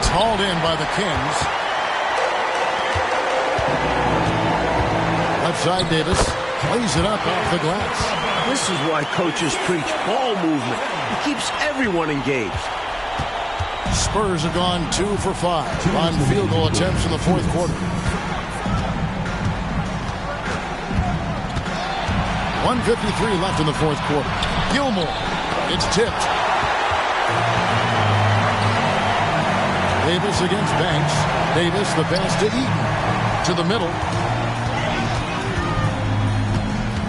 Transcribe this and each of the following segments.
It's hauled in by the Kings. Left side, Davis plays it up off the glass. This is why coaches preach ball movement. It keeps everyone engaged. Spurs have gone 2 for 5 on field goal attempts in the fourth quarter. 1:53 left in the fourth quarter. Gilmore, it's tipped. Davis against Banks. Davis, the pass to Eaton. To the middle.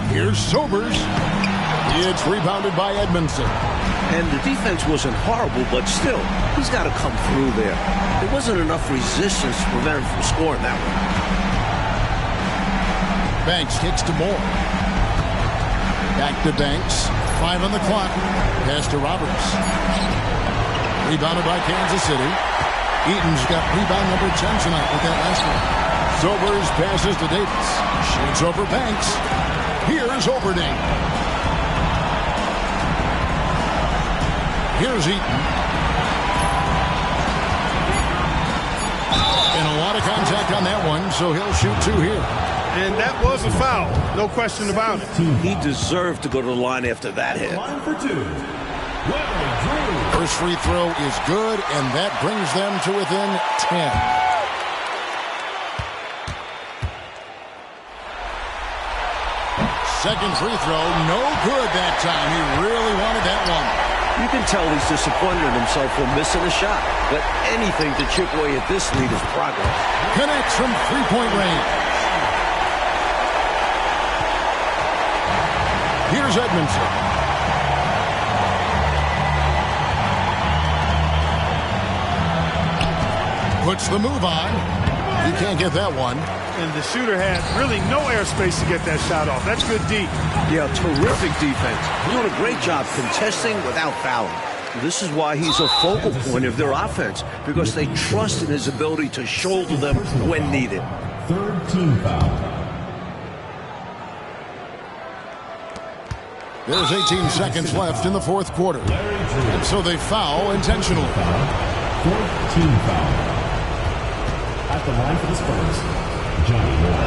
Here's Sobers. It's rebounded by Edmondson. And the defense wasn't horrible, but still, he's got to come through there. There wasn't enough resistance to prevent him from scoring that one. Banks kicks to Moore. Back to Banks. 5 on the clock. Pass to Roberts. Rebounded by Kansas City. Eaton's got rebound number 10 tonight with that last one. Sobers passes to Davis. Shoots over Banks. Here's Overding. Here's Eaton. And a lot of contact on that one, so he'll shoot 2 here. And that was a foul. No question about it. He deserved to go to the line after that hit. Line for 2. First free throw is good, and that brings them to within 10. Second free throw, no good that time. He really wanted that one. You can tell he's disappointed in himself for missing a shot, but anything to chip away at this lead is progress. Connects from three-point range. Here's Edmondson. Puts the move on. He can't get that one. And the shooter had really no airspace to get that shot off. That's good D. Yeah, terrific defense. Doing a great job contesting without fouling. This is why he's a focal point of their offense, because they trust in his ability to shoulder them when needed. Third team foul. There's 18 seconds left in the fourth quarter. And so they foul intentionally. Fourth team foul. At the line for the Spurs, Johnny Moore.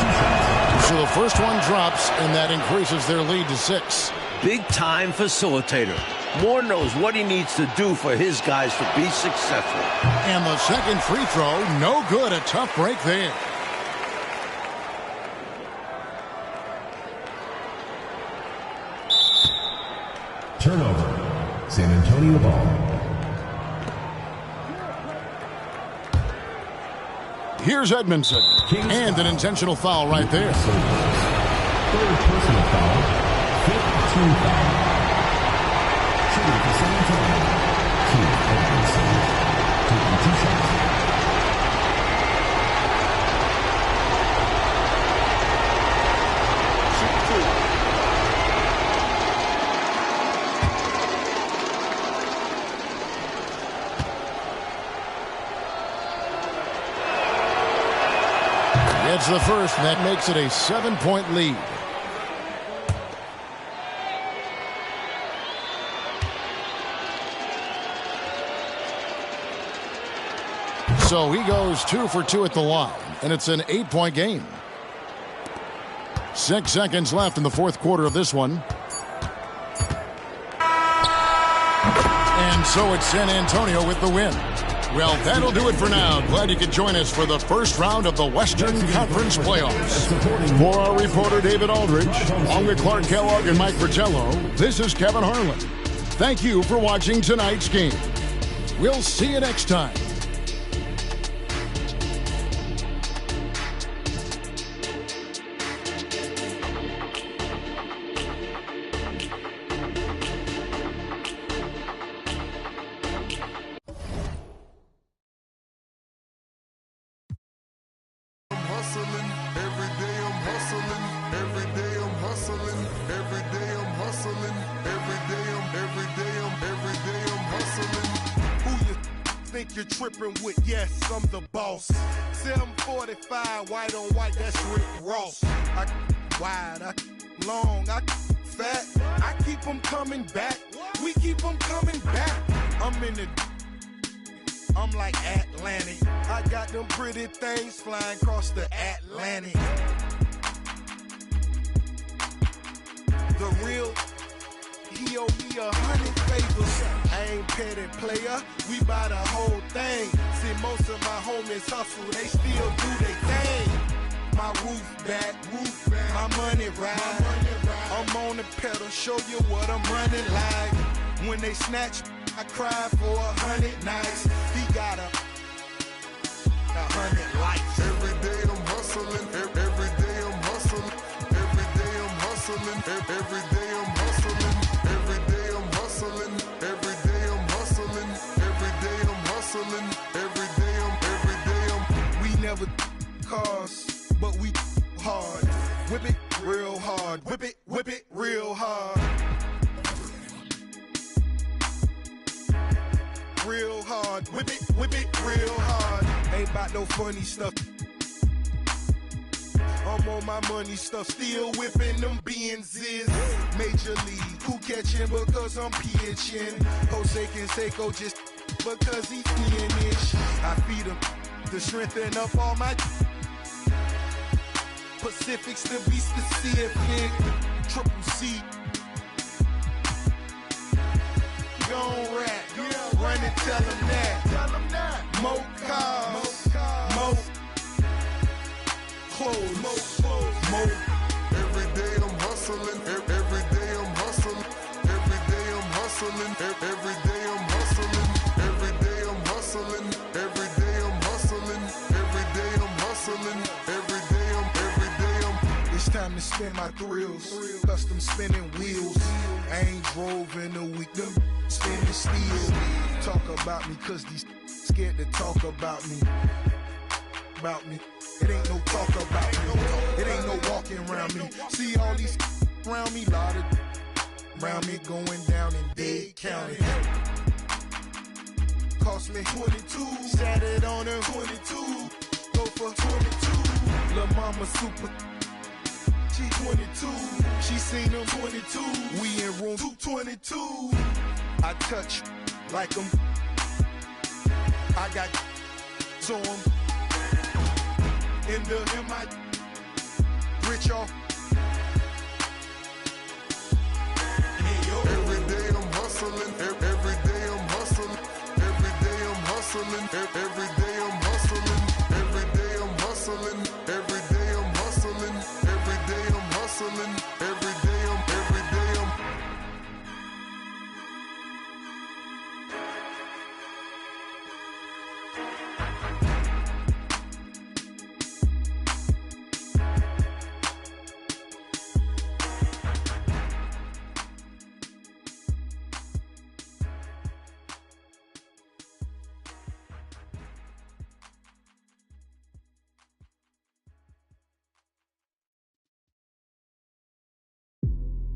2 shots. So the first one drops, and that increases their lead to 6. Big-time facilitator. Moore knows what he needs to do for his guys to be successful. And the second free throw, no good. A tough break there. Turnover. San Antonio ball. Here's Edmondson. And an intentional foul right there. Third personal foul. Fifth team foul. Shooting for San Antonio. Edmondson. Taking 2 shots. It's the first, and that makes it a 7-point lead. So he goes 2 for 2 at the line, and it's an 8-point game. 6 seconds left in the fourth quarter of this one. And so it's San Antonio with the win. Well, that'll do it for now. Glad you could join us for the first round of the Western Conference Playoffs. For our reporter, David Aldridge, along with Clark Kellogg and Mike Fratello, this is Kevin Harlan. Thank you for watching tonight's game. We'll see you next time. You're tripping with, yes, I'm the boss. 745, white on white, that's Rick Ross. I wide, I long, I fat. I keep them coming back. We keep them coming back. I'm in the I'm like Atlantic. I got them pretty things flying across the Atlantic. The real, he owe me 100 favors. I ain't petty player, we buy the whole thing. See, most of my homies hustle, they still do their thing. My roof back, my money ride. I'm on the pedal, show you what I'm running like. When they snatch, I cry for 100 nights. He got 100 lights. Every day I'm hustling, every day I'm hustling, every day I'm hustling, every day I'm hustling, every day I'm hustling, every day I'm hustling, every day I'm hustling, every day I'm. We never cars, but we hard. Whip it real hard, whip it real hard. Real hard, whip it real hard. Ain't about no funny stuff. I'm on my money stuff, still whipping them Benzes. Major league, who catching because I'm pitching. Jose Canseco just because he finish. I feed him to strengthen up all my Pacifics to be specific. Triple C. Gon' rap, run and tell him that. More cars, more clothes, more. Every day I'm hustling, every day I'm hustling, every day I'm hustling, every day I'm hustling, every day I'm hustling, every day I'm hustling, every day I'm hustling, every day I'm. It's time to spin my thrills, custom spinning wheels. I ain't drove in a week, them spinning steel. Talk about me, cause these scared to talk about me. About me. It ain't no talk about me. It ain't no walking around me. See all these around me, lot of around me going down in Dade County. Cost me 22, sat it on her 22, go for 22. Lil' mama super, she 22, she seen them 22. We in room 222. I touch like them. I got on in my rich off. Every day I'm hustling, every day I'm hustling, every day I'm hustling, every day I'm hustling, every day I'm hustling, every day I'm hustling, every day I'm hustling, every day I'm.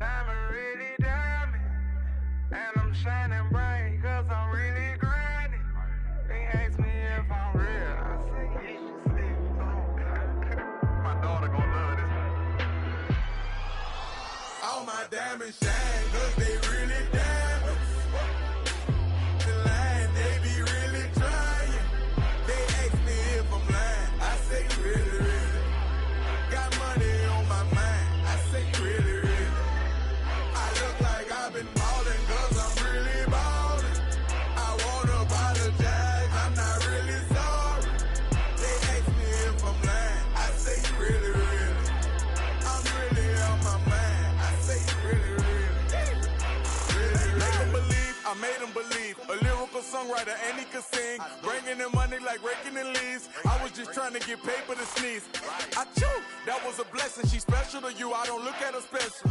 I'm really diamond, and I'm shining bright, cause I'm really grinding. They ask me if I'm real, I say, yeah, my daughter gon' love this. All my diamonds shine, cause they really diamonds. The line, they be really trying. They ask me if I'm lying, I say really. Got money on my mind, I say really. I've been ballin' cause I'm really ballin'. I wanna apologize, I'm not really sorry. They ask me if I'm lying, I say really. I'm really on my mind, I say really. Make them believe, I made them believe. A lyrical songwriter and he could sing. Bringing in money like raking in leaves. I was just trying to get paper to sneeze. I chew, that was a blessing. She's special to you, I don't look at her special.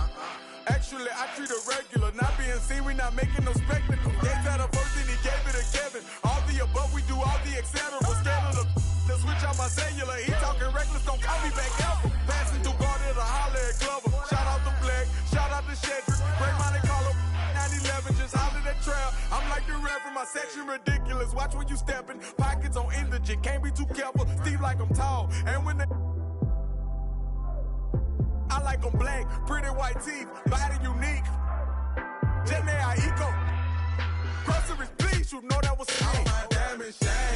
Actually, I treat her regular. Not being seen, we not making no spectacle. Gave that a first and he gave it to Kevin. All the above, we do all the etc. Scared of the switch on my cellular. He talking reckless, don't call me back ever. Passing through Garden to holler at Glover. Shout out to Black, shout out to Shedrick. Great Monte Carlo, 911, just hollered at Trail. I'm like the Reverend, my section ridiculous. Watch when you stepping. Pockets on indigent, can't be too careful. Steve like I'm tall. And when they I like them black, pretty white teeth, body unique. Jenny Aiko. Groceries, please, you know that was me. All my diamonds shine.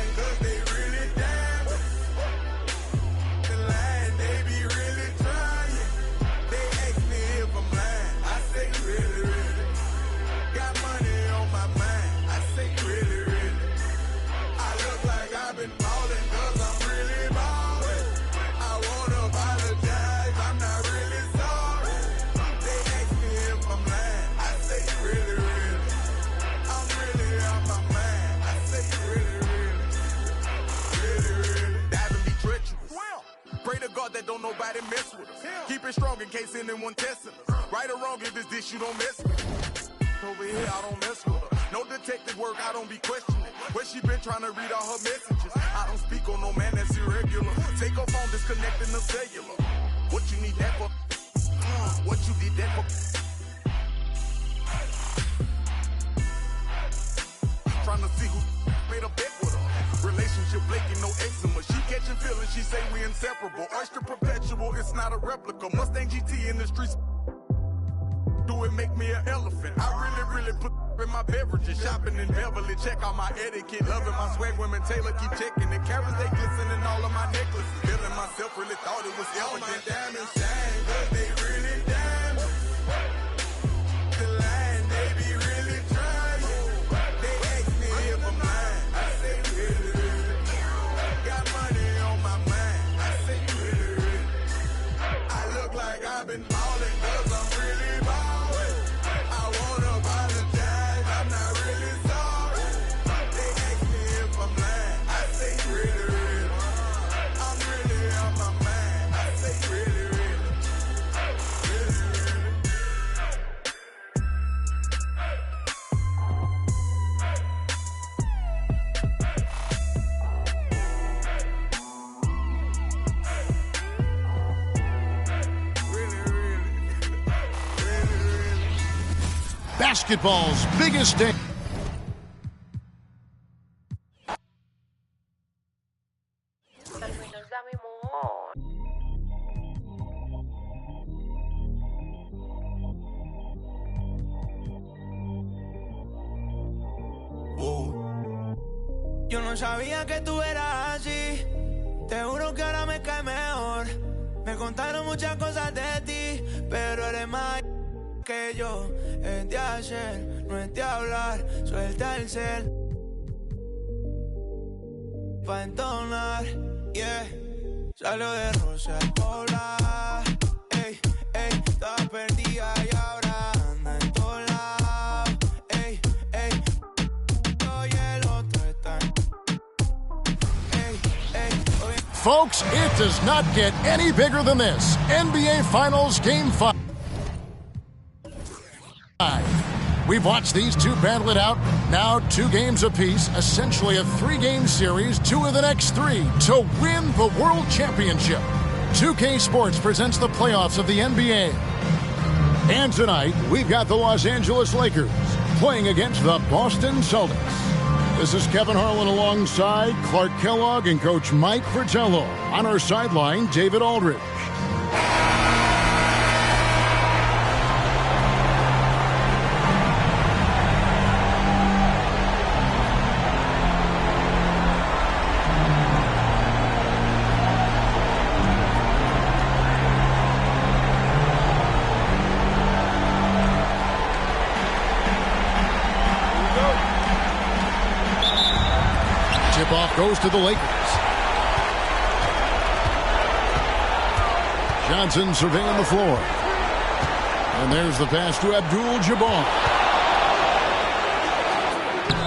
nobody mess with us. Keep it strong in case anyone testing us. Right or wrong, if it's this, you don't mess with us. Over here, I don't mess with her. No detective work, I don't be questioning. Where she been trying to read all her messages. I don't speak on no man that's irregular. Take her phone, disconnecting the cellular. What you need that for? What you did that for? Trying to see who made a bet with her. Relationship flaking, no eczema. She catching feelings, she say we inseparable. Oyster perpetual, it's not a replica. Mustang GT in the streets. Do it make me an elephant? I really put in my beverages. Shopping in Beverly, check out my etiquette. Loving my swag, women Taylor keep checking the carrots, they glistening all of my necklaces. Feeling myself, really thought it was elegant. All my diamonds shine, but they really diamonds. The line, they be really trying. They ask me if I'm lying. I say really. Got money on my mind. I say really. I look like I've been balling 'cause I'm really balling. Basketball's biggest day. Yo no sabía que tú eras así. Te juro que ahora me cae mejor. Me contaron muchas cosas de ti, pero eres más que yo. Es de hacer, no es de hablar. Suelta el cel pa' entonar, yeah. Salió de Rosa al Polar. Ey, ey, estaba perdida y ahora anda en todos lados. Ey, ey, yo y el otro están. Ey, ey, oye. Folks, it does not get any bigger than this. NBA Finals Game 5. We've watched these two battle it out. Now 2 games apiece, essentially a 3-game series, 2 of the next 3 to win the World Championship. 2K Sports presents the playoffs of the NBA. And tonight, we've got the Los Angeles Lakers playing against the Boston Celtics. This is Kevin Harlan alongside Clark Kellogg and Coach Mike Fratello. On our sideline, David Aldridge. Tip-off goes to the Lakers. Johnson surveying the floor. And there's the pass to Abdul-Jabbar.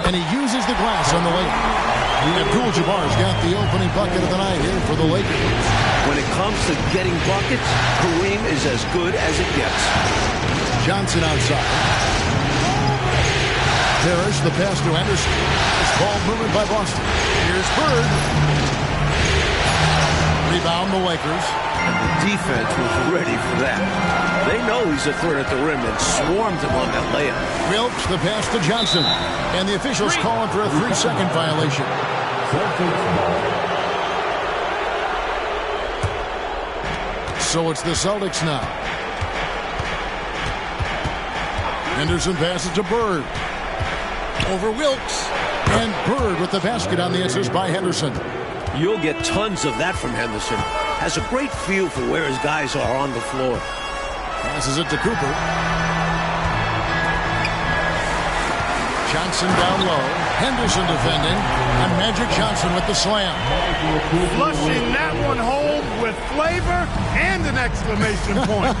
And he uses the glass on the lane. Abdul-Jabbar's got the opening bucket of the night here for the Lakers. When it comes to getting buckets, Kareem is as good as it gets. Johnson outside. Parrish, the pass to Anderson. This ball movement by Boston. Here's Bird. Rebound the Lakers. And the defense was ready for that. They know he's a threat at the rim and swarmed him on that layup. Wilkes, the pass to Johnson. And the officials calling for a 3-second violation. So it's the Celtics now. Henderson passes to Bird. Over Wilkes. And Bird with the basket on the assist by Henderson. You'll get tons of that from Henderson. Has a great feel for where his guys are on the floor. Passes it to Cooper. Johnson down low. Henderson defending. And Magic Johnson with the slam. Flushing that one home with flavor and an exclamation point.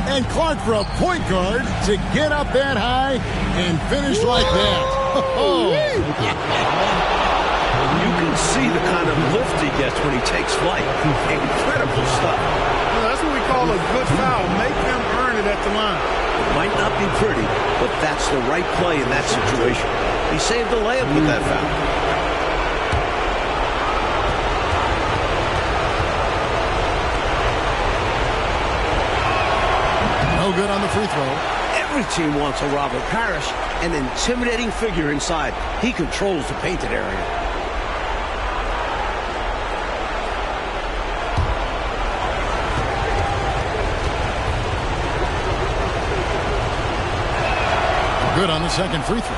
And Clark for a point guard to get up that high and finish like that. You can see see the kind of lift he gets when he takes flight. Incredible stuff. Well, that's what we call a good foul. Make them earn it at the line. It might not be pretty, but that's the right play in that situation. He saved the layup with that foul. No good on the free throw. Every team wants a Robert Parrish, an intimidating figure inside. He controls the painted area. Good on the second free throw.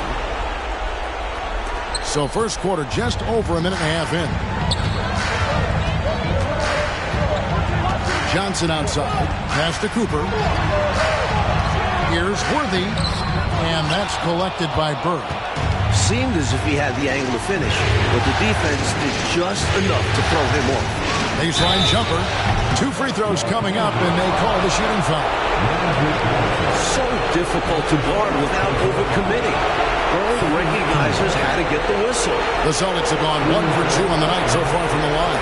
So first quarter just over a minute and a half in. Johnson outside. Pass to Cooper. Here's Worthy. And that's collected by Bird. Seemed as if he had the angle to finish, but the defense did just enough to throw him off. Baseline jumper. 2 free throws coming up, and they call the shooting foul. So difficult to guard without overcommitting. Bird recognizes how to get the whistle. The Celtics have gone 1 for 2 on the night so far from the line.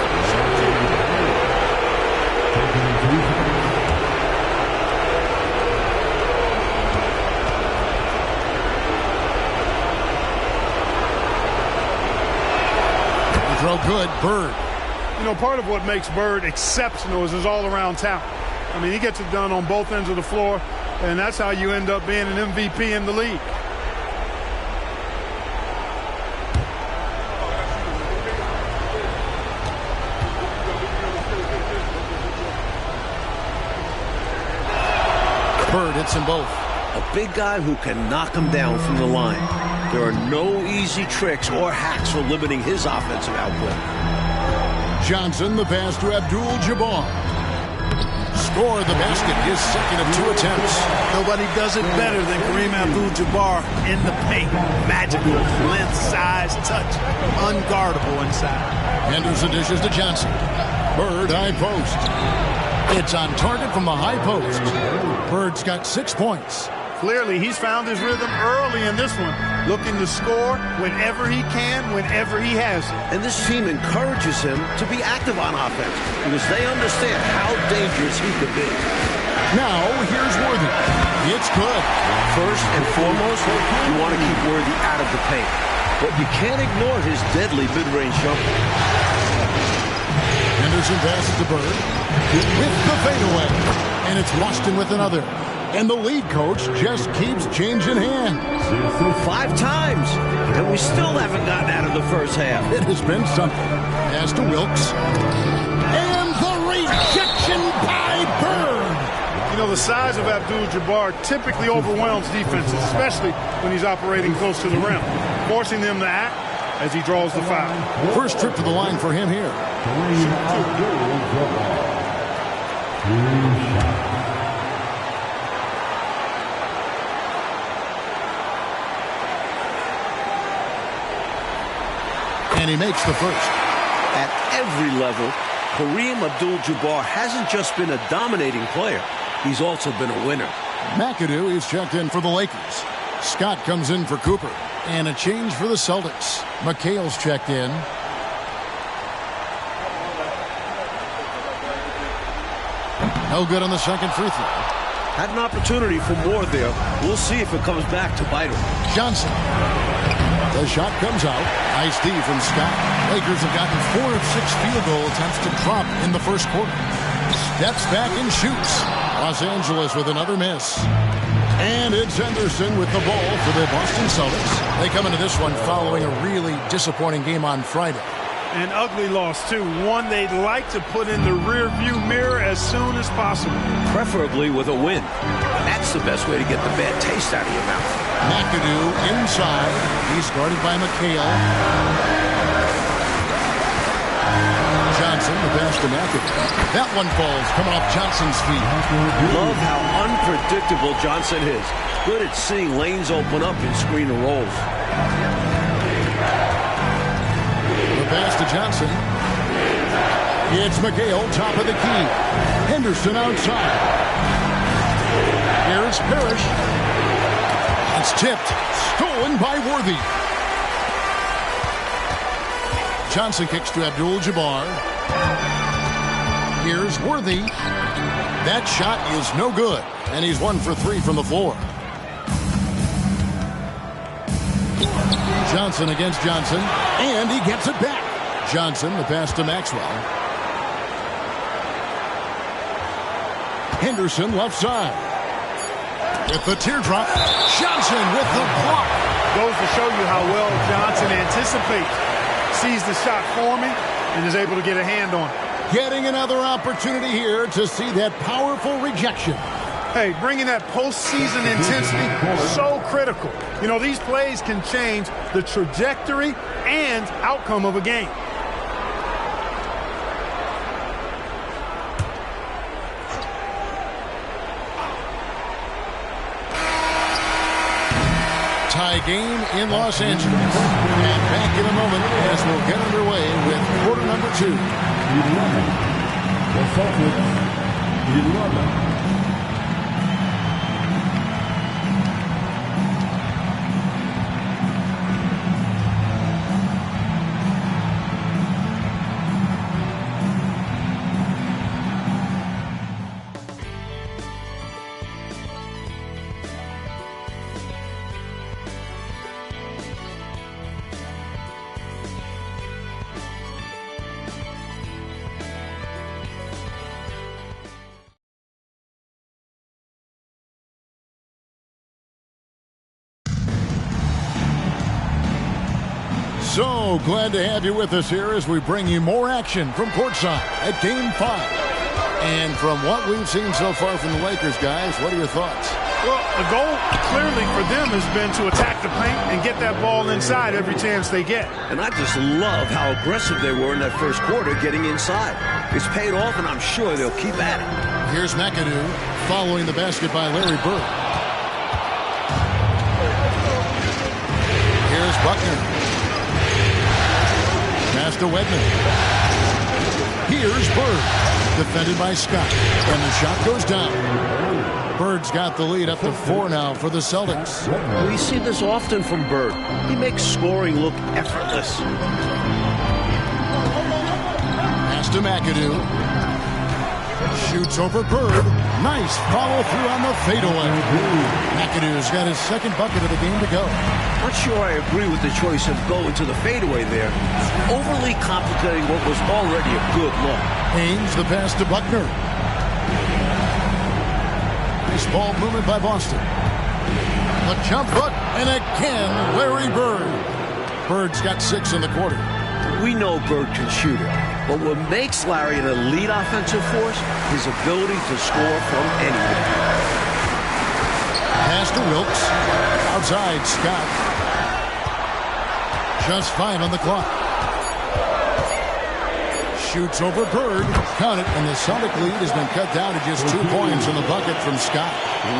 Throw good, Bird. You know, part of what makes Bird exceptional is his all-around talent. I mean, he gets it done on both ends of the floor, and that's how you end up being an MVP in the league. Bird hits them both. A big guy who can knock him down from the line. There are no easy tricks or hacks for limiting his offensive output. Johnson, the pass to Abdul-Jabbar. Scored the basket, his second of 2 attempts. Nobody does it better than Kareem Abdul-Jabbar in the paint. Magical, length, size, touch, unguardable inside. Henderson dishes to Johnson. Bird, high post. It's on target from the high post. Bird's got 6 points. Clearly, he's found his rhythm early in this one, looking to score whenever he can, whenever he has it. And this team encourages him to be active on offense because they understand how dangerous he could be. Now, here's Worthy. It's good. First and foremost, you want to keep Worthy out of the paint. But you can't ignore his deadly mid-range jumper. Henderson passes to Bird with the fadeaway. And it's Washington with another. And the lead coach just keeps changing hands. 5 times, and we still haven't gotten out of the first half. It has been something. Pass to Wilkes. And the rejection by Bird. You know, the size of Abdul-Jabbar typically overwhelms defenses, especially when he's operating close to the rim, forcing them to act as he draws the foul. First trip to the line for him here. And he makes the first. At every level, Kareem Abdul-Jabbar hasn't just been a dominating player, he's also been a winner. McAdoo is checked in for the Lakers. Scott comes in for Cooper. And a change for the Celtics. McHale's checked in. No good on the second free throw. Had an opportunity for more there. We'll see if it comes back to bite him. Johnson. The shot comes out. Nice D from Scott. Lakers have gotten 4 of 6 field goal attempts to drop in the first quarter. Steps back and shoots. Los Angeles with another miss. And it's Henderson with the ball for the Boston Celtics. They come into this one following a really disappointing game on Friday. An ugly loss, too. One they'd like to put in the rearview mirror as soon as possible. Preferably with a win. That's the best way to get the bad taste out of your mouth. McAdoo inside. He's guarded by McHale. Johnson, the pass to McAdoo. That one falls coming off Johnson's feet. Love how unpredictable Johnson is. Good at seeing lanes open up in screen and rolls. The pass to Johnson. It's McHale, top of the key. Henderson outside. Here's Parrish. It's tipped. Stolen by Worthy. Johnson kicks to Abdul-Jabbar. Here's Worthy. That shot is no good, and he's 1 for 3 from the floor. Johnson against Johnson, and he gets it back. Johnson, the pass to Maxwell. Henderson left side. With the teardrop, Johnson with the block. Goes to show you how well Johnson anticipates, sees the shot forming, and is able to get a hand on it. Getting another opportunity here to see that powerful rejection. Hey, bringing that postseason intensity, so critical. You know, these plays can change the trajectory and outcome of a game. Tie game in Los Angeles. And back in a moment as we'll get underway with quarter number 2. 11. The Celtics, 11. So glad to have you with us here as we bring you more action from courtside at Game 5. And from what we've seen so far from the Lakers, guys, what are your thoughts? Well, the goal clearly for them has been to attack the paint and get that ball inside every chance they get. And I just love how aggressive they were in that first quarter getting inside. It's paid off, and I'm sure they'll keep at it. Here's McAdoo following the basket by Larry Bird. Here's Buckner. Pass to Wedman. Here's Bird. Defended by Scott. And the shot goes down. Bird's got the lead up to 4 now for the Celtics. We see this often from Bird. He makes scoring look effortless. Pass to McAdoo. Shoots over Bird. Nice follow through on the fadeaway. McAdoo's got his second bucket of the game to go. Not sure I agree with the choice of going to the fadeaway there. Overly complicating what was already a good look. Haynes the pass to Buckner. Nice ball movement by Boston. A jump hook, and again, Larry Bird. Bird's got 6 in the quarter. We know Bird can shoot it, but what makes Larry an elite offensive force, his ability to score from anywhere. Pass to Wilkes. Outside, Scott. Just 5 on the clock. Shoots over Bird. Count it, and the Celtic lead has been cut down to just 2 points in the bucket from Scott.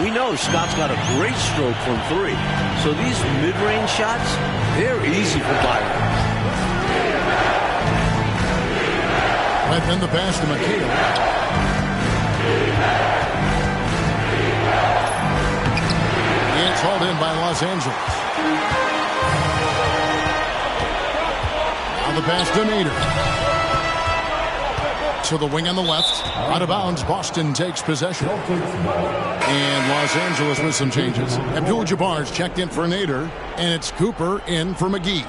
We know Scott's got a great stroke from 3. So these mid-range shots, they're easy for Byron. Then the pass to McHale. It's hauled in by Los Angeles. Now the pass to Nader. To the wing on the left. Out of bounds, Boston takes possession. And Los Angeles with some changes. Abdul-Jabbar's checked in for Nader. And it's Cooper in for McGee.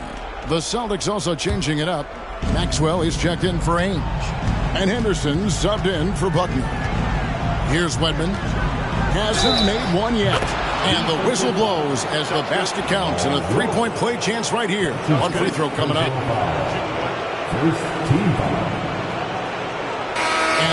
The Celtics also changing it up. Maxwell is checked in for Ainge. And Henderson subbed in for Buckner. Here's Wedman. Hasn't made one yet. And the whistle blows as the basket counts. And a 3-point play chance right here. One free throw coming up. And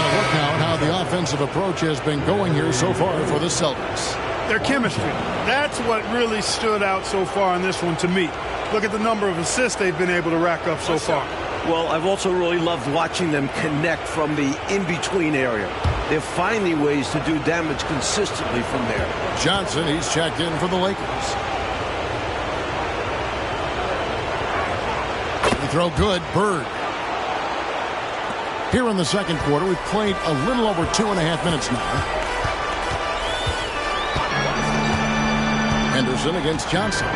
a look now at how the offensive approach has been going here so far for the Celtics. Their chemistry. That's what really stood out so far in this one to me. Look at the number of assists they've been able to rack up so far. Well, I've also really loved watching them connect from the in-between area. They're finding ways to do damage consistently from there. Johnson, he's checked in for the Lakers. The throw good, Bird. Here in the second quarter, we've played a little over 2.5 minutes now. Henderson against Johnson.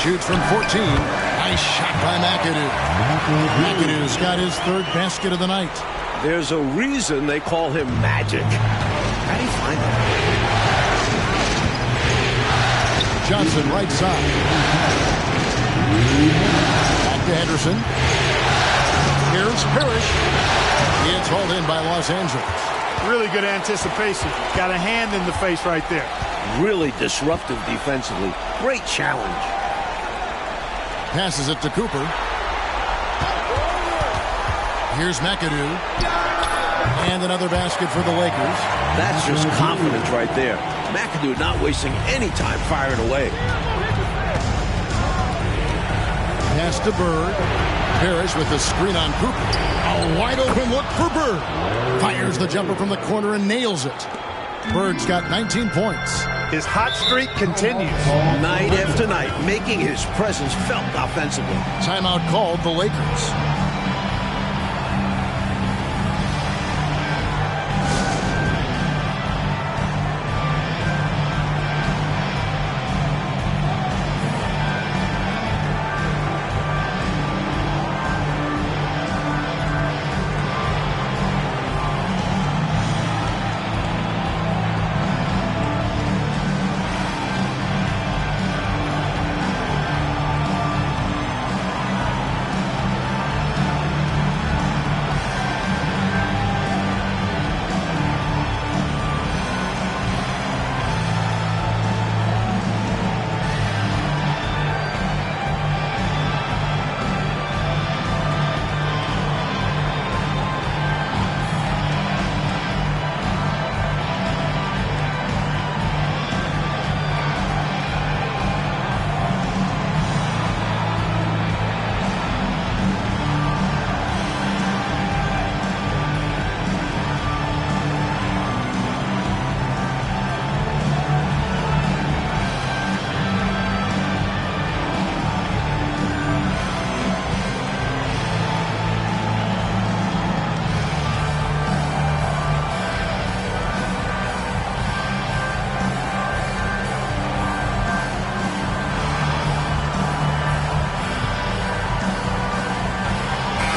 Shoots from 14. Nice shot by McAdoo. McAdoo's got his third basket of the night. There's a reason they call him Magic. How do you find that? Johnson, right side. Back to Henderson. Here's Parrish. It's hauled in by Los Angeles. Really good anticipation. Got a hand in the face right there. Really disruptive defensively. Great challenge. Passes it to Cooper. Here's McAdoo. And another basket for the Lakers. That's just confidence right there. McAdoo not wasting any time firing away. Pass to Bird. Parrish with the screen on Cooper. A wide open look for Bird. Fires the jumper from the corner and nails it. Bird's got 19 points. His hot streak continues. Night after night, making his presence felt offensively. Timeout called the Lakers.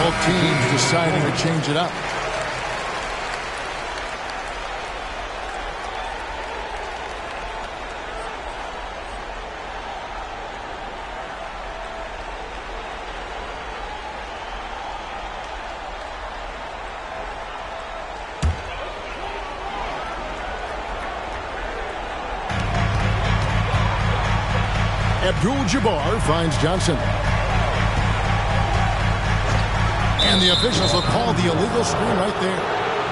Both teams deciding to change it up. Abdul-Jabbar finds Johnson. And the officials will call the illegal screen right there.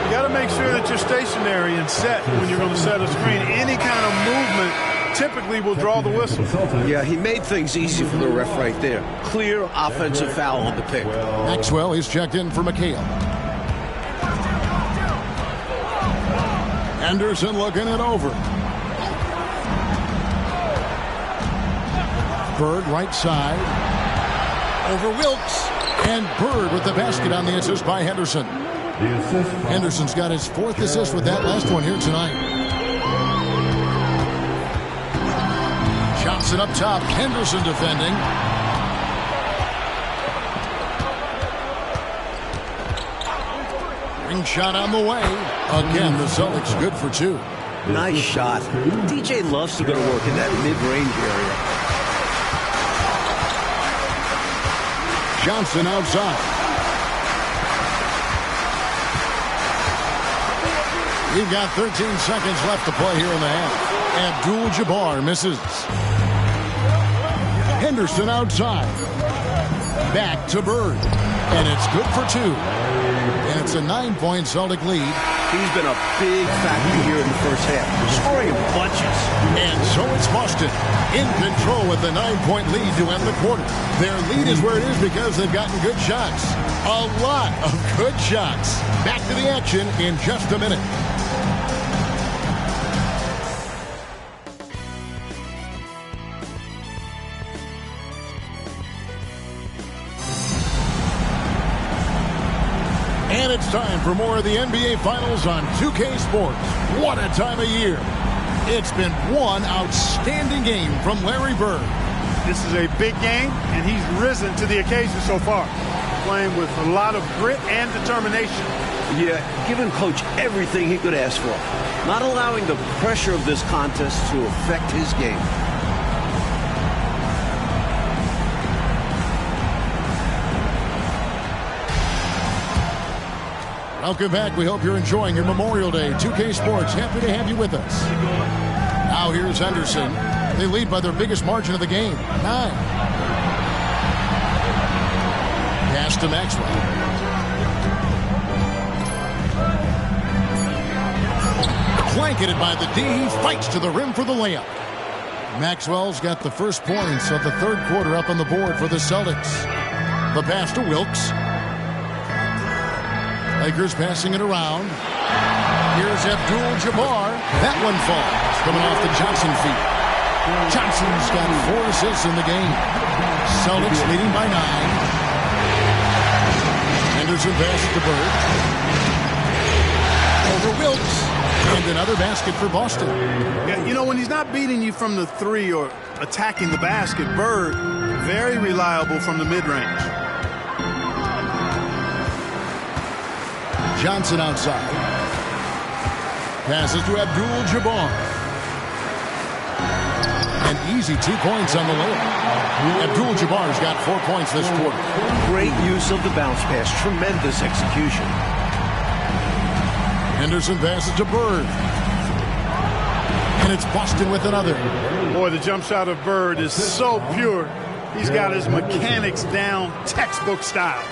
You got to make sure that you're stationary and set when you're going to set a screen. Any kind of movement typically will draw the whistle. Yeah, he made things easy for the ref right there. Clear offensive foul on the pick. Maxwell, he's checked in for McHale. Anderson looking it over. Bird right side. Over Wilkes. And Bird with the basket on the assist by Henderson. Henderson's got his fourth assist with that last one here tonight. Johnson up top. Henderson defending. Ring shot on the way. Again, the Celtics good for two. Nice shot. DJ loves to go to work in that mid-range area. Johnson outside. We've got 13 seconds left to play here in the half. Abdul-Jabbar misses. Henderson outside. Back to Bird. And it's good for two. And it's a 9-point Celtic lead. He's been a big factor here in the first half, scoring in bunches. And so it's Boston in control with the 9-point lead to end the quarter. Their lead is where it is because they've gotten good shots. A lot of good shots. Back to the action in just a minute. And it's time for more of the NBA Finals on 2K Sports. What a time of year. It's been one outstanding game from Larry Bird. This is a big game, and he's risen to the occasion so far, playing with a lot of grit and determination. Yeah, giving Coach everything he could ask for, not allowing the pressure of this contest to affect his game. Welcome back. We hope you're enjoying your Memorial Day. 2K Sports, happy to have you with us. Now here's Henderson. They lead by their biggest margin of the game, 9. Pass to Maxwell. Blanketed by the D. He fights to the rim for the layup. Maxwell's got the first points of the third quarter up on the board for the Celtics. The pass to Wilkes. Lakers passing it around. Here's Abdul-Jabbar. That one falls, coming off the Johnson feet. Johnson's got 4 assists in the game. Celtics leading by 9. Henderson passes to Bird. Over Wilkes. And another basket for Boston. Yeah, you know, when he's not beating you from the 3 or attacking the basket, Bird, very reliable from the mid-range. Johnson outside. Passes to Abdul-Jabbar. An easy 2 points on the layup. Abdul-Jabbar's got 4 points this quarter. Great use of the bounce pass. Tremendous execution. Henderson passes to Bird. And it's Boston with another. Boy, the jump shot of Bird is so pure. He's got his mechanics down, textbook style.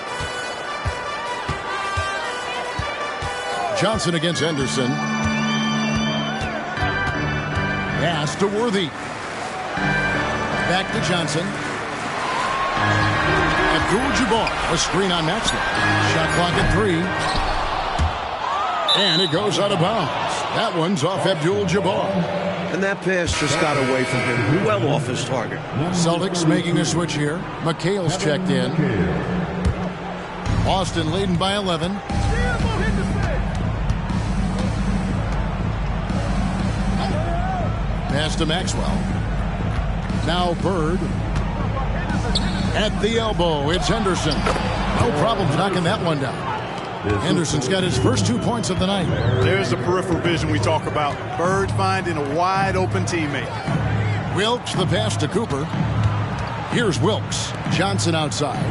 Johnson against Henderson. Pass to Worthy. Back to Johnson. Abdul-Jabbar. A screen on Maxwell. Shot clock at 3. And it goes out of bounds. That one's off Abdul-Jabbar. And that pass just got away from him. Well off his target. Celtics making a switch here. McHale's checked in. Boston leading by 11. Pass to Maxwell. Now Bird. At the elbow, it's Henderson. No problems knocking that one down. Henderson's got his first 2 points of the night. There's the peripheral vision we talk about. Bird finding a wide open teammate. Wilkes, the pass to Cooper. Here's Wilkes. Johnson outside.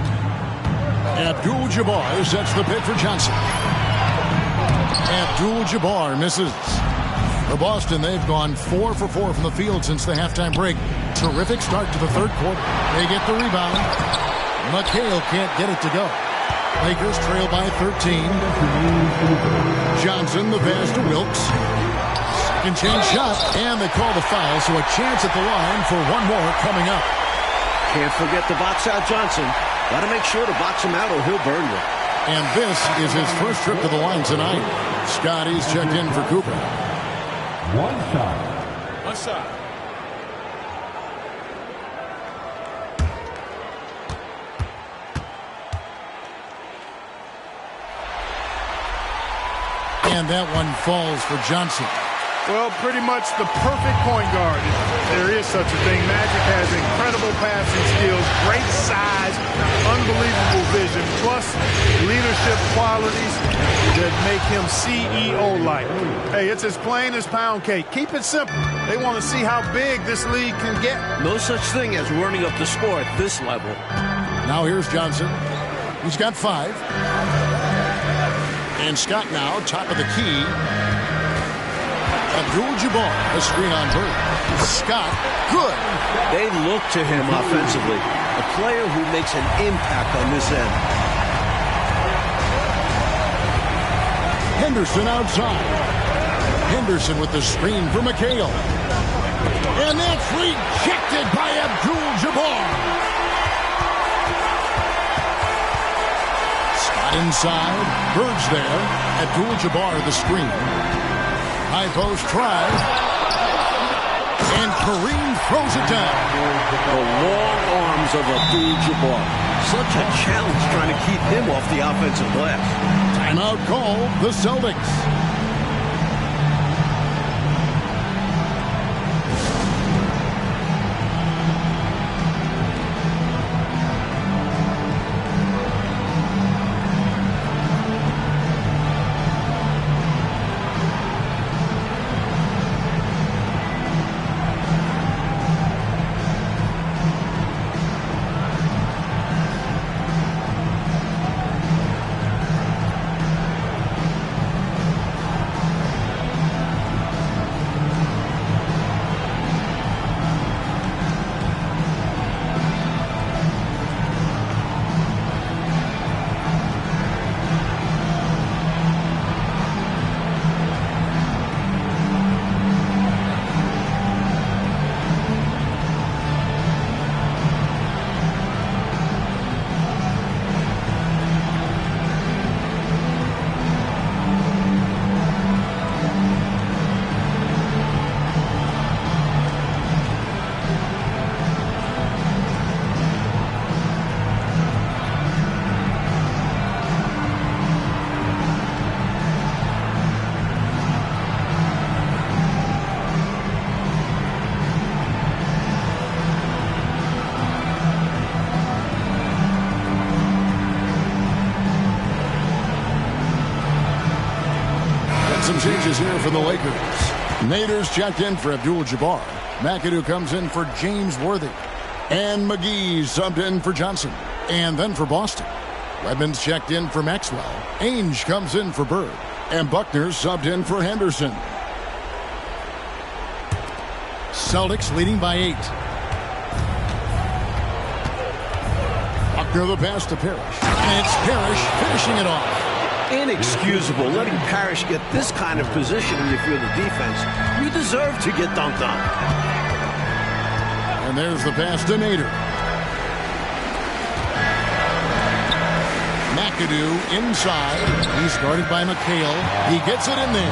Abdul-Jabbar sets the pick for Johnson. Abdul-Jabbar misses. For Boston, they've gone 4 for 4 from the field since the halftime break. Terrific start to the third quarter. They get the rebound. McHale can't get it to go. Lakers trail by 13. Johnson, the pass to Wilkes. Second chance shot, and they call the foul, so a chance at the line for one more coming up. Can't forget to box out Johnson. Got to make sure to box him out or he'll burn you. And this is his first trip to the line tonight. Scotty's checked in for Cooper. One shot. One shot. And that one falls for Johnson. Well, pretty much the perfect point guard. If there is such a thing. Magic has incredible passing skills, great size, unbelievable vision, plus leadership qualities that make him CEO-like. Hey, it's as plain as pound cake. Keep it simple. They want to see how big this league can get. No such thing as running up the score at this level. Now here's Johnson. He's got 5. And Scott now, top of the key. Abdul-Jabbar, a screen on Bird. Scott, good. They look to him offensively. A player who makes an impact on this end. Henderson outside. Henderson with the screen for McHale. And that's rejected by Abdul-Jabbar. Inside, Bird's there. Abdul-Jabbar the screen. High post try. And Kareem throws it down. The long arms of Abdul-Jabbar. Such a challenge trying to keep him off the offensive glass. Timeout called the Celtics. some changes here for the Lakers. Nader's checked in for Abdul-Jabbar. McAdoo comes in for James Worthy. And McGee subbed in for Johnson. And then for Boston, Redmond's checked in for Maxwell. Ainge comes in for Bird. And Buckner subbed in for Henderson. Celtics leading by 8. Buckner the pass to Parrish. And it's Parrish finishing it off. Inexcusable letting Parrish get this kind of positioning if you're the defense. You deserve to get dunked on. And there's the pass to Nader. McAdoo inside. He's guarded by McHale. He gets it in there.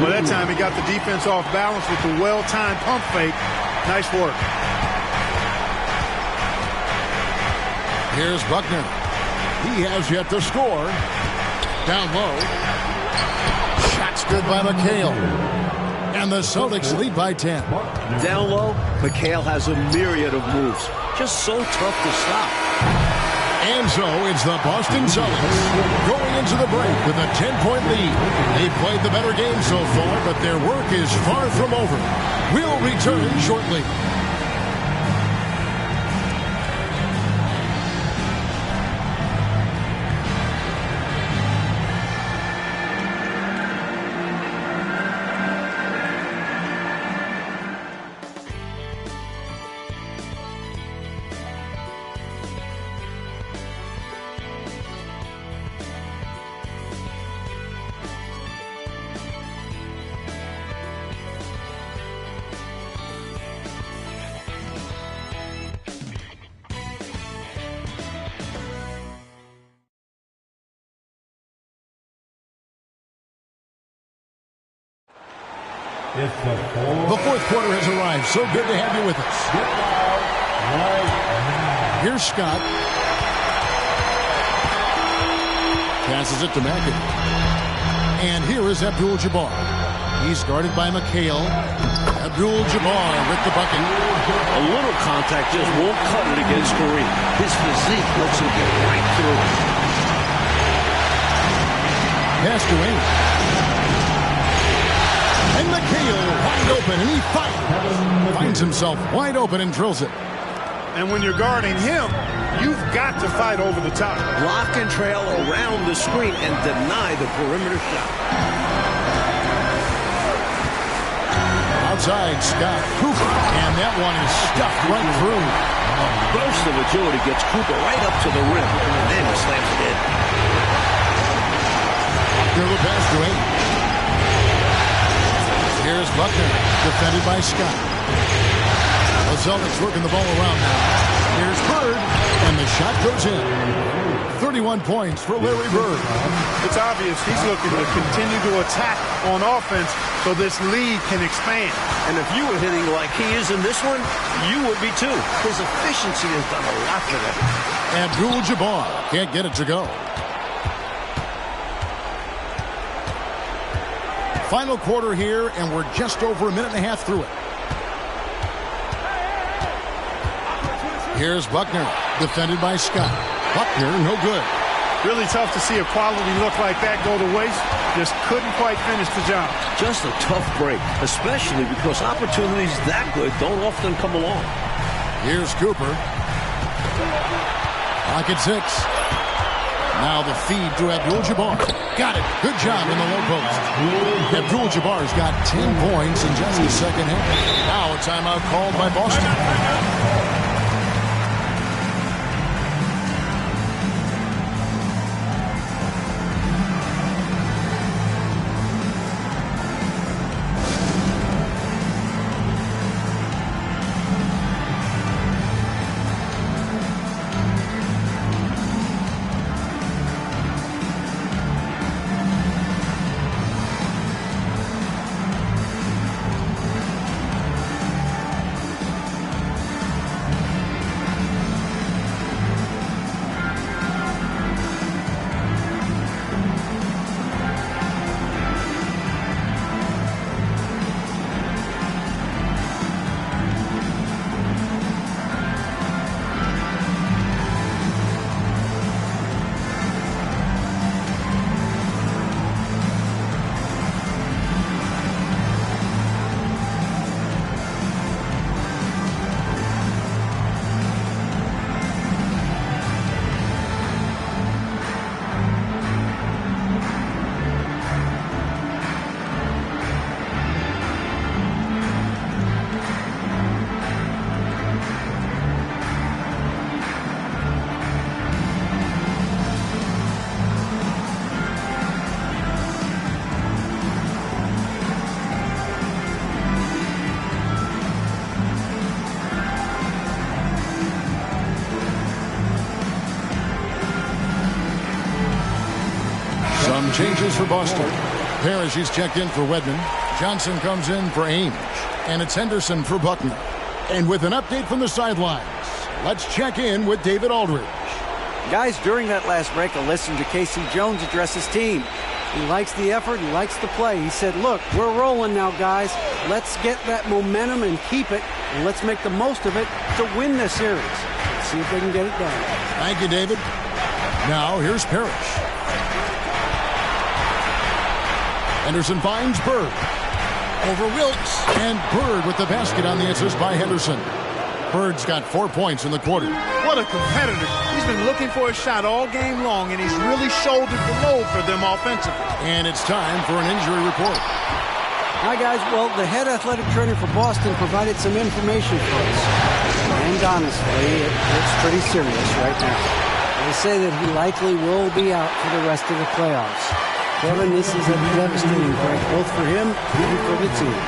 Well, that time he got the defense off balance with the well-timed pump fake. Nice work. Here's Buckner. He has yet to score. Down low. Shot's good by McHale. And the Celtics lead by 10. Down low, McHale has a myriad of moves. Just so tough to stop. And so it's the Boston Celtics going into the break with a 10-point lead. They've played the better game so far, but their work is far from over. We'll return shortly. The fourth quarter has arrived. So good to have you with us. Here's Scott. Passes it to McAdoo. And here is Abdul-Jabbar. He's guarded by McHale. Abdul-Jabbar with the bucket. A little contact just won't cut it against Kareem. His physique lets him get right through it. Pass to Ainge. And McHale wide open, and he finds himself wide open and drills it. And when you're guarding him, you've got to fight over the top. Block and trail around the screen and deny the perimeter shot. Outside, Scott Cooper, and that one is stuffed right through. A burst of agility gets Cooper right up to the rim, and then he slams it in. Here the pass to Ainge. Here's Buckner, defended by Scott. The Celtics working the ball around now. Here's Bird, and the shot goes in. 31 points for Larry Bird. It's obvious he's looking to continue to attack on offense so this lead can expand. And if you were hitting like he is in this one, you would be too. His efficiency has done a lot for them. Abdul-Jabbar can't get it to go. Final quarter here, and we're just over a minute and a half through it. Here's Buckner, defended by Scott. Buckner, no good. Really tough to see a quality look like that go to waste. Just couldn't quite finish the job. Just a tough break, especially because opportunities that good don't often come along. Here's Cooper. Pocket 6. Now the feed to Abdul-Jabbar. Got it. Good job in the low post. Abdul-Jabbar's got 10 points in just the second half. Now a timeout called by Boston. Some changes for Boston. Parrish is checked in for Wedman. Johnson comes in for Ainge. And it's Henderson for Buckner. And with an update from the sidelines, let's check in with David Aldridge. Guys, during that last break, I listened to Casey Jones address his team. He likes the effort. He likes the play. He said, look, we're rolling now, guys. Let's get that momentum and keep it, and let's make the most of it to win this series. Let's see if they can get it done. Thank you, David. Now, here's Parrish. Henderson finds Bird. Over Wilkes. And Bird with the basket on the assist by Henderson. Bird's got 4 points in the quarter. What a competitor. He's been looking for a shot all game long, and he's really shouldered the load for them offensively. And it's time for an injury report. Hi, guys. Well, the head athletic trainer for Boston provided some information for us. And honestly, it's pretty serious right now. They say that he likely will be out for the rest of the playoffs. Kevin, this is a devastating break, both for him and for the team.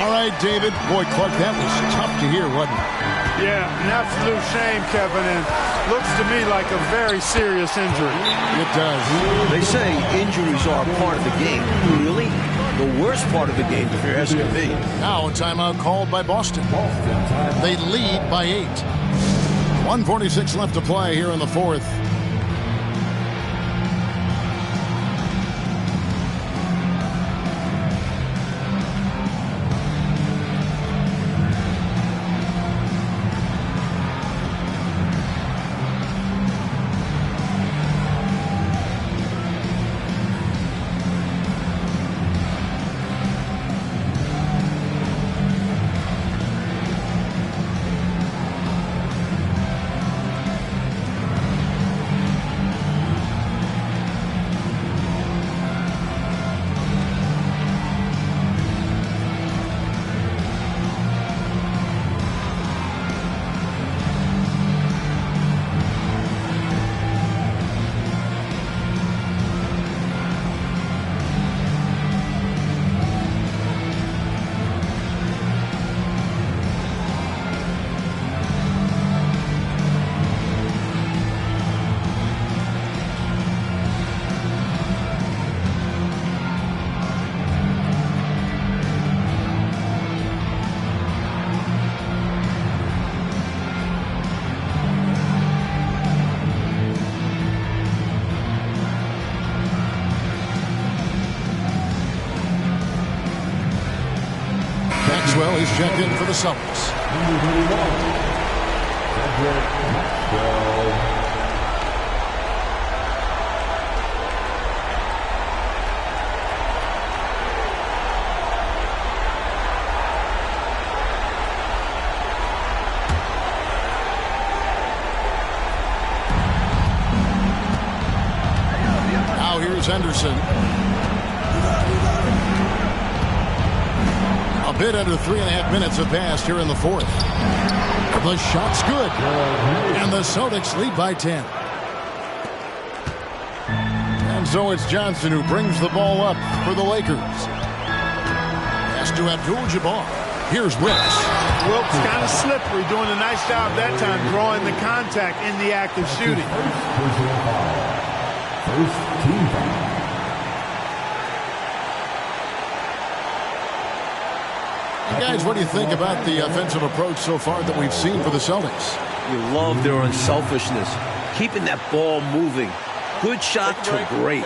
All right, David. Boy, Clark, that was tough to hear, wasn't it? Yeah, an absolute shame, Kevin, and looks to me like a very serious injury. It does. They say injuries are a part of the game. Really? The worst part of the game, if you're asking me. Now a timeout called by Boston. They lead by 8. 1:46 left to play here in the fourth. Maxwell is checked in for the Celtics. Now here's Henderson. A bit under 3.5 minutes have passed here in the fourth. The shot's good. And the Celtics lead by 10. And so it's Johnson who brings the ball up for the Lakers. Pass to Abdul-Jabbar. Here's Wilkes. Wilkes kind of slippery, doing a nice job that time, drawing the contact in the act of shooting. First team foul. Guys, what do you think about the offensive approach so far that we've seen for the Celtics? You love their unselfishness, keeping that ball moving. Good shot to great.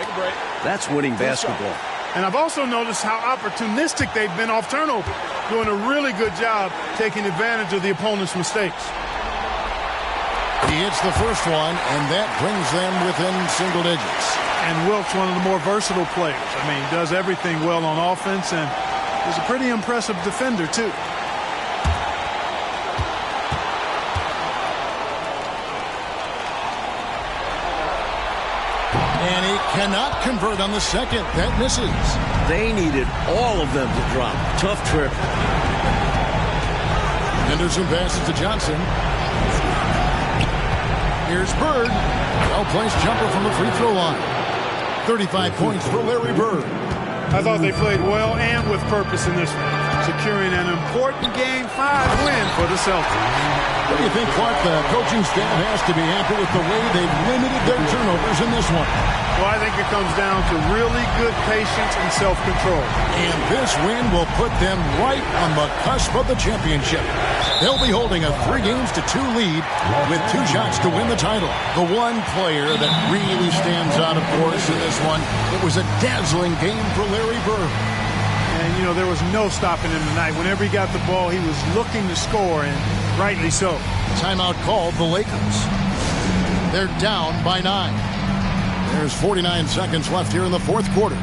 That's winning basketball. And I've also noticed how opportunistic they've been off turnover, doing a really good job taking advantage of the opponent's mistakes. He hits the first one, and that brings them within single digits. And Wilkes, one of the more versatile players. I mean, he does everything well on offense, and he's a pretty impressive defender, too. And he cannot convert on the second. That misses. They needed all of them to drop. Tough trip. Henderson passes to Johnson. Here's Bird. Well-placed jumper from the free throw line. 35 points for Larry Bird. I thought they played well and with purpose in this one, securing an important Game 5 win for the Celtics. What do you think, Clark? The coaching staff has to be happy with the way they've limited their turnovers in this one. Well, I think it comes down to really good patience and self-control. And this win will put them right on the cusp of the championship. They'll be holding a 3-2 lead with 2 shots to win the title. The one player that really stands out, of course, in this one, it was a dazzling game for Larry Bird. And, you know, there was no stopping him tonight. Whenever he got the ball, he was looking to score, and rightly so. Timeout called the Lakers. They're down by 9. There's 49 seconds left here in the fourth quarter.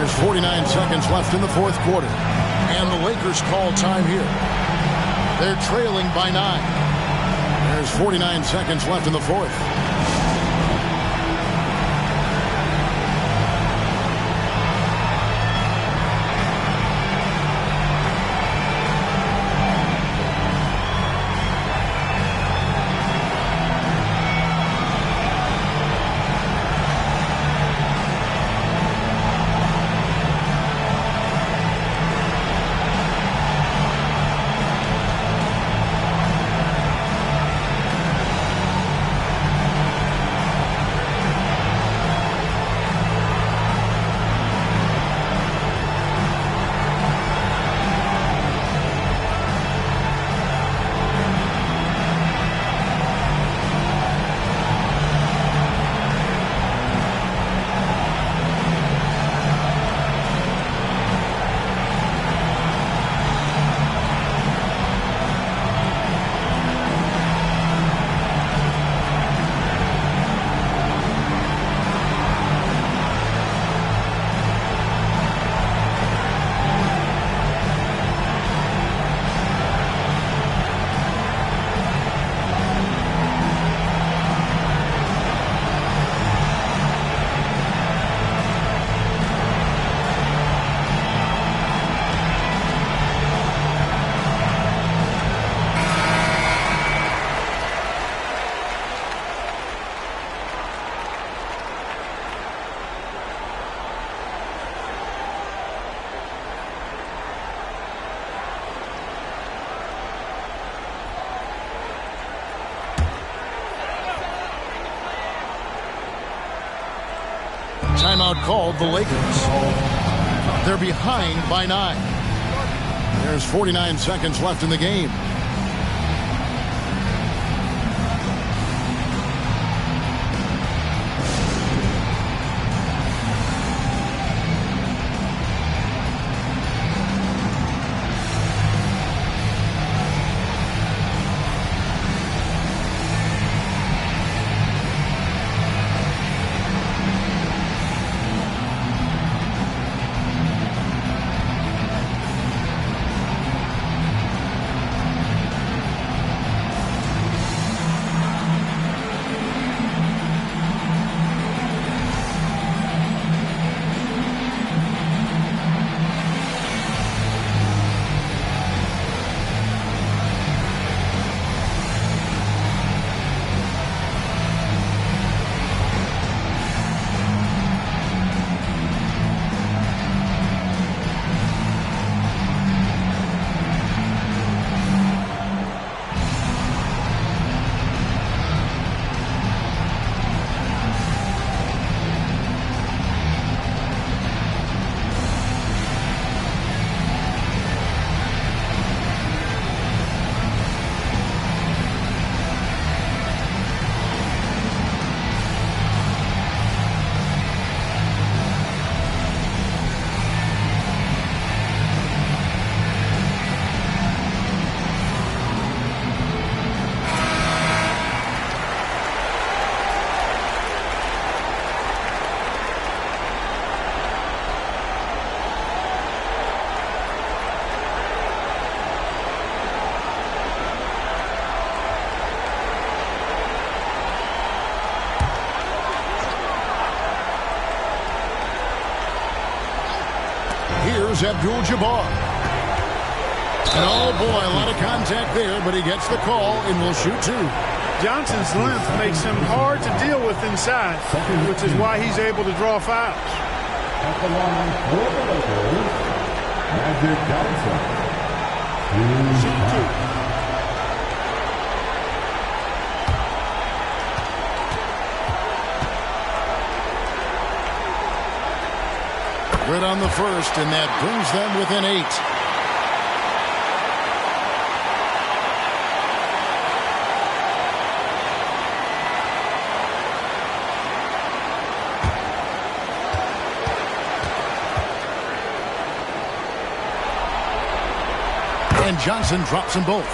There's 49 seconds left in the fourth quarter. And the Lakers call time here. They're trailing by 9. There's 49 seconds left in the fourth. Timeout called the Lakers. They're behind by 9. There's 49 seconds left in the game. Here's Abdul-Jabbar. And oh boy, a lot of contact there, but he gets the call and will shoot two. Johnson's length makes him hard to deal with inside, which is why he's able to draw fouls. At the line for the Lakers, Magic Johnson. Shoot two. Good on the first, and that brings them within 8. And Johnson drops them both.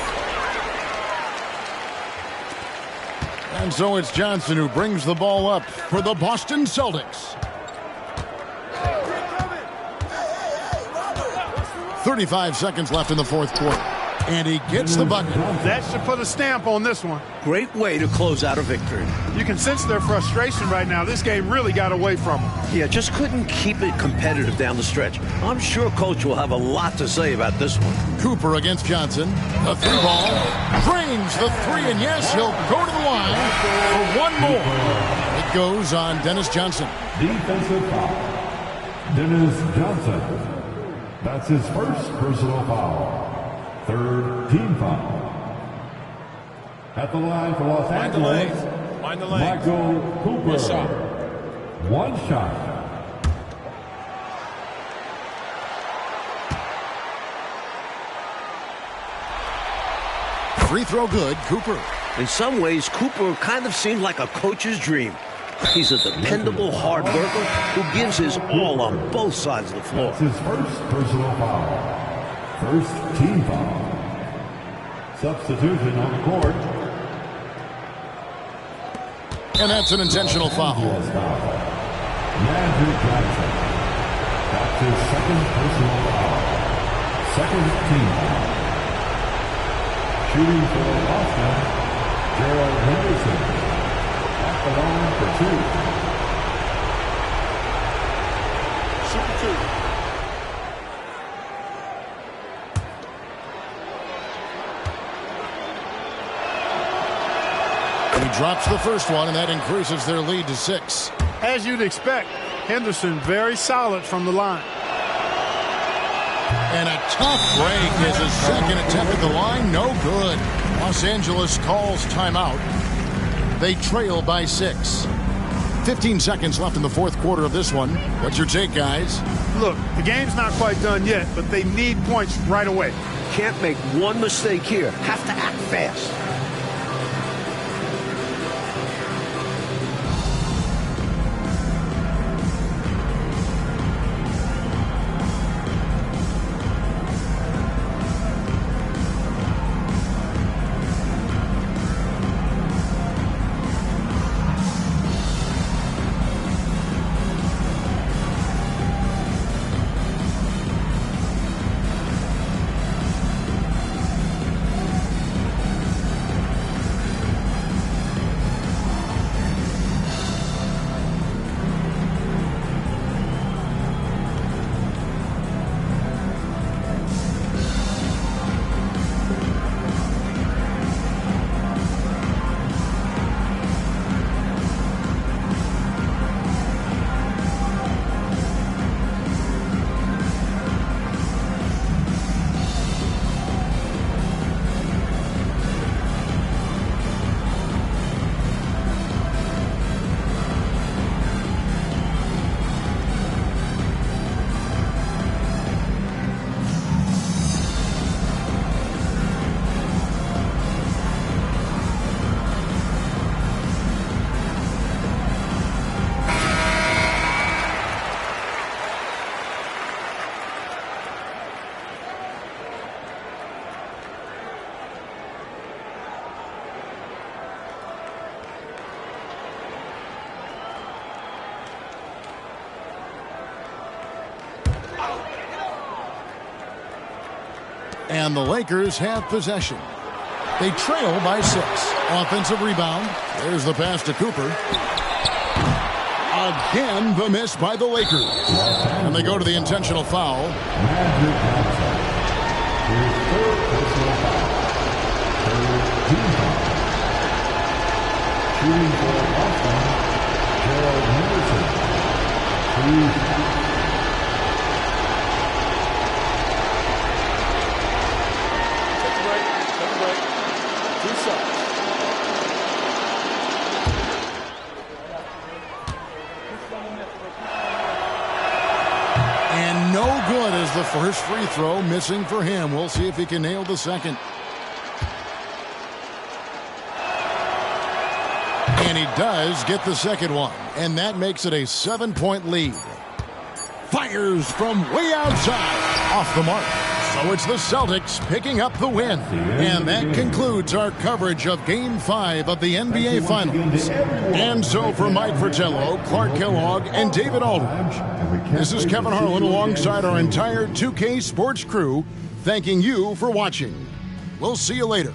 And so it's Johnson who brings the ball up for the Boston Celtics. 35 seconds left in the fourth quarter. And he gets the bucket. That should put a stamp on this one. Great way to close out a victory. You can sense their frustration right now. This game really got away from them. Yeah, just couldn't keep it competitive down the stretch. I'm sure Coach will have a lot to say about this one. Cooper against Johnson. The three ball. Drains the three, and yes, he'll go to the line for one more. It goes on Dennis Johnson. Defensive foul. Dennis Johnson. That's his first personal foul. Third team foul. At the line for Los Angeles, Michael Cooper. One shot. Free throw good, Cooper. In some ways, Cooper kind of seems like a coach's dream. He's a dependable hard worker who gives his all on both sides of the floor. That's his first personal foul. First team foul. Substitution on the court. And that's an intentional foul. Magic Johnson. That's his second personal foul. Second team foul. Shooting for Boston, Gerald Henderson. At the line for two. Shoot two. He drops the first one, and that increases their lead to 6. As you'd expect, Henderson very solid from the line. And a tough break is his second attempt at the line. No good. Los Angeles calls timeout. They trail by 6. 15 seconds left in the fourth quarter of this one. What's your take, guys? Look, the game's not quite done yet, but they need points right away. Can't make one mistake here. Have to act fast. And the Lakers have possession. They trail by 6. Offensive rebound. There's the pass to Cooper. Again, the miss by the Lakers. And they go to the intentional foul. Shooting for Boston, Gerald Henderson. Take a break. 2 shots. And no good as the first free throw missing for him. We'll see if he can nail the second. And he does get the second one. And that makes it a 7-point lead. Fires from way outside. Off the mark. So it's the Celtics picking up the win. And that concludes our coverage of Game 5 of the NBA Finals. And so for Mike Fratello, Clark Kellogg, and David Aldridge, this is Kevin Harlan alongside our entire 2K Sports crew, thanking you for watching. We'll see you later.